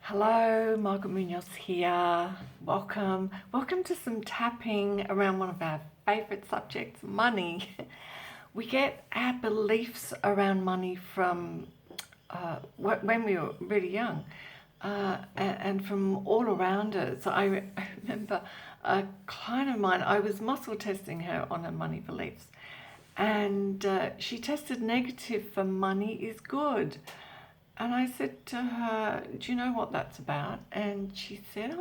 Hello, Margaret Munoz here. Welcome to some tapping around one of our favourite subjects, money. We get our beliefs around money from when we were really young and from all around us. I remember a client of mine, I was muscle testing her on her money beliefs, and she tested negative for money is good. And I said to her, do you know what that's about? And she said,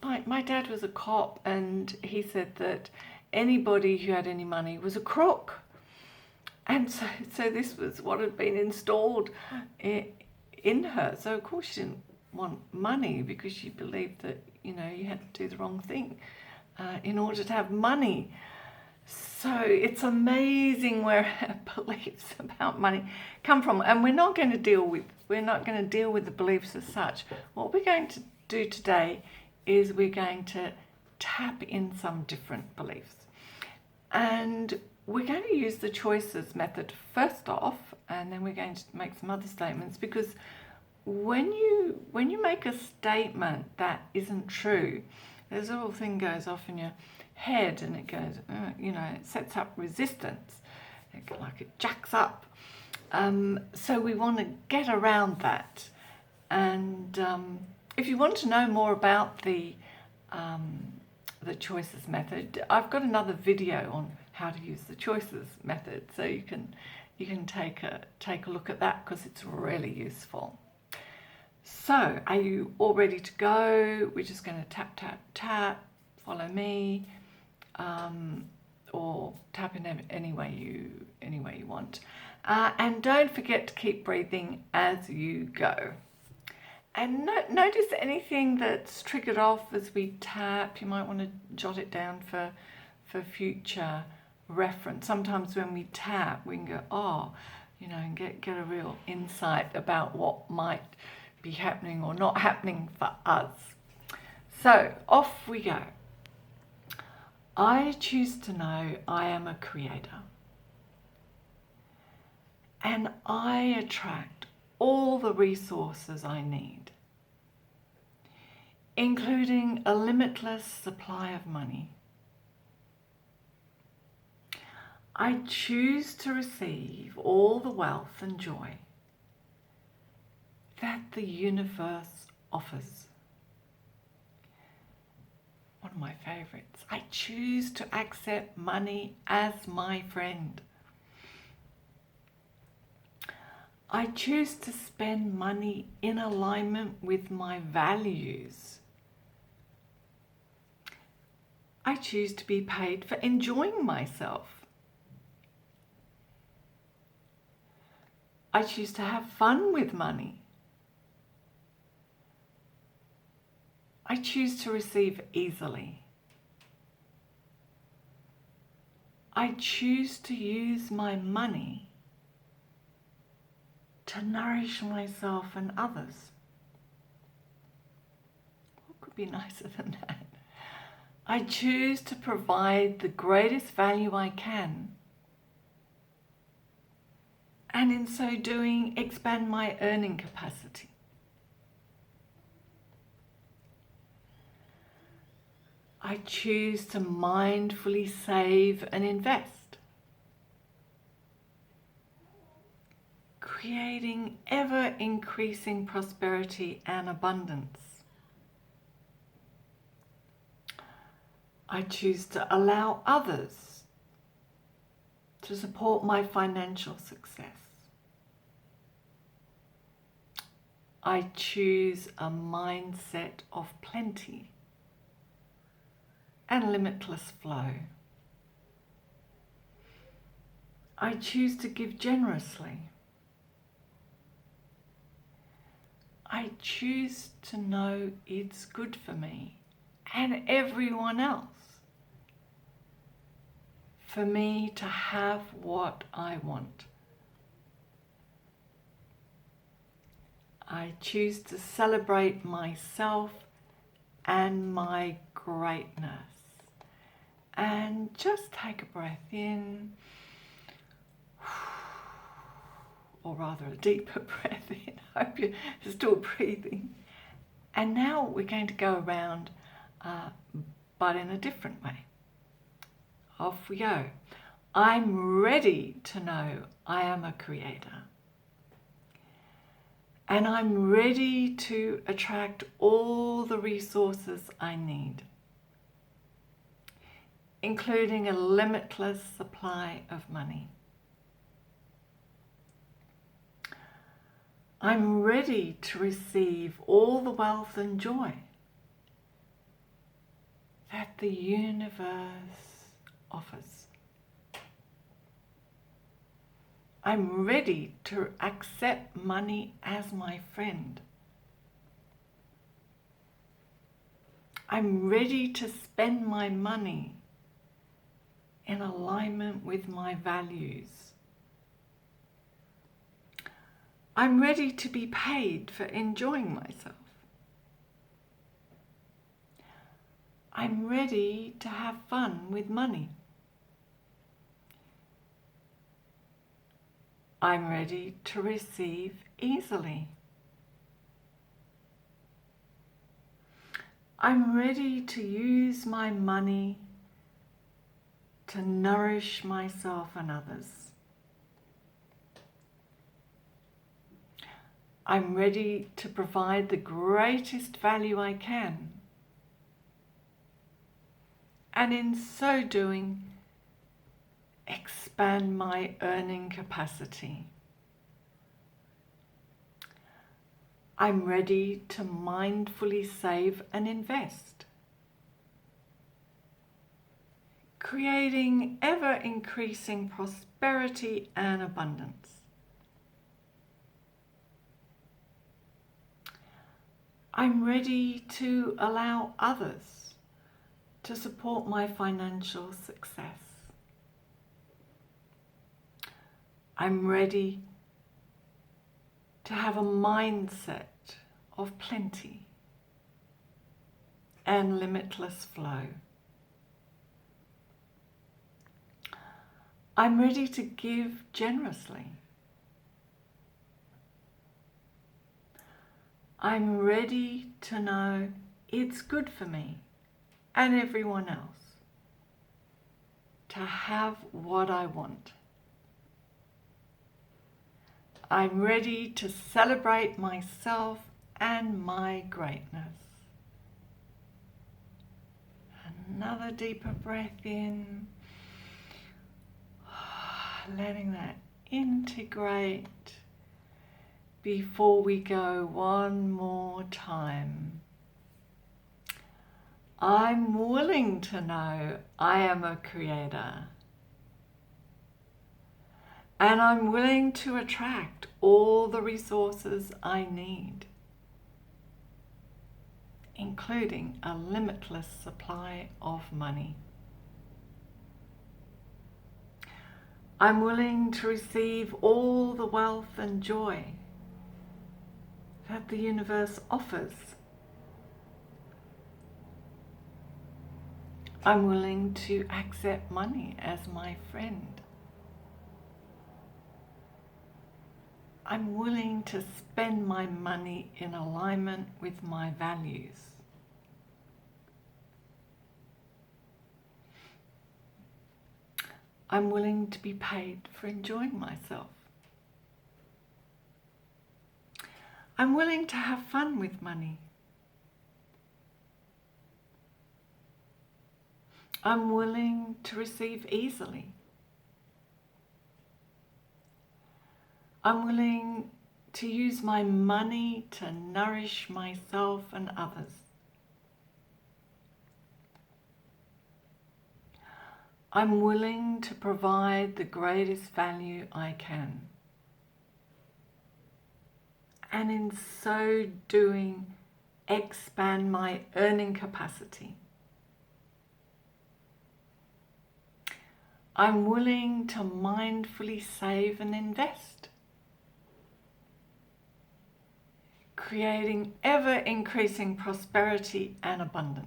my dad was a cop, and he said that anybody who had any money was a crook. And so this was what had been installed in her. So of course she didn't want money, because she believed that, you had to do the wrong thing in order to have money. So it's amazing where our beliefs about money come from, and we're not going to deal with the beliefs as such. What we're going to do today is we're going to tap in some different beliefs, and we're going to use the choices method first off, and then we're going to make some other statements, because when you make a statement that isn't true, there's a little thing goes off in your head, and it goes, it sets up resistance, it jacks up. So we want to get around that. And if you want to know more about the choices method, I've got another video on how to use the choices method, so you can take a look at that, because it's really useful. So, are you all ready to go? We're just going to tap, tap, tap, follow me, or tap in any way you want. And don't forget to keep breathing as you go. And notice anything that's triggered off as we tap. You might want to jot it down for future reference. Sometimes when we tap, we can go, and get a real insight about what might be happening or not happening for us. So off we go. I choose to know I am a creator, and I attract all the resources I need, including a limitless supply of money. I choose to receive all the wealth and joy that the universe offers. One of my favorites. I choose to accept money as my friend. I choose to spend money in alignment with my values. I choose to be paid for enjoying myself. I choose to have fun with money. I choose to receive easily. I choose to use my money to nourish myself and others. What could be nicer than that? I choose to provide the greatest value I can, and in so doing, expand my earning capacity. I choose to mindfully save and invest, creating ever-increasing prosperity and abundance. I choose to allow others to support my financial success. I choose a mindset of plenty and limitless flow. I choose to give generously. I choose to know it's good for me and everyone else, for me to have what I want. I choose to celebrate myself and my greatness. And just take a breath in, or rather a deeper breath in. I hope you're still breathing. And now we're going to go around, but in a different way. Off we go. I'm ready to know I am a creator. And I'm ready to attract all the resources I need, including a limitless supply of money. I'm ready to receive all the wealth and joy that the universe offers. I'm ready to accept money as my friend. I'm ready to spend my money in alignment with my values. I'm ready to be paid for enjoying myself. I'm ready to have fun with money. I'm ready to receive easily. I'm ready to use my money to nourish myself and others. I'm ready to provide the greatest value I can, and in so doing, expand my earning capacity. I'm ready to mindfully save and invest, creating ever-increasing prosperity and abundance. I'm ready to allow others to support my financial success. I'm ready to have a mindset of plenty and limitless flow. I'm ready to give generously. I'm ready to know it's good for me and everyone else to have what I want. I'm ready to celebrate myself and my greatness. Another deeper breath in, letting that integrate before we go one more time. I'm willing to know I am a creator. And I'm willing to attract all the resources I need, including a limitless supply of money. I'm willing to receive all the wealth and joy that the universe offers. I'm willing to accept money as my friend. I'm willing to spend my money in alignment with my values. I'm willing to be paid for enjoying myself. I'm willing to have fun with money. I'm willing to receive easily. I'm willing to use my money to nourish myself and others. I'm willing to provide the greatest value I can. And in so doing, expand my earning capacity. I'm willing to mindfully save and invest, creating ever-increasing prosperity and abundance.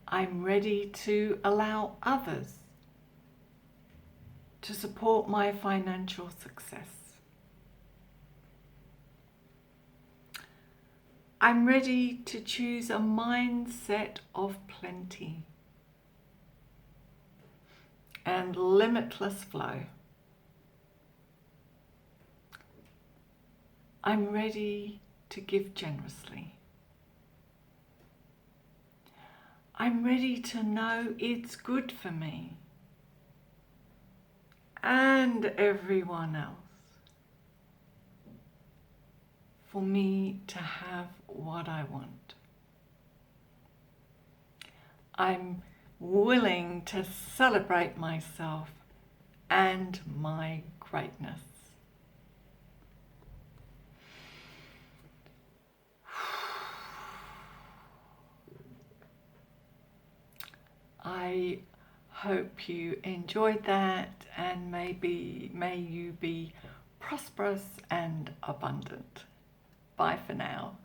I'm ready to allow others to support my financial success. I'm ready to choose a mindset of plenty and limitless flow. I'm ready to give generously. I'm ready to know it's good for me and everyone else for me to have what I want. I'm willing to celebrate myself and my greatness. I hope you enjoyed that, and may you be prosperous and abundant. Bye for now.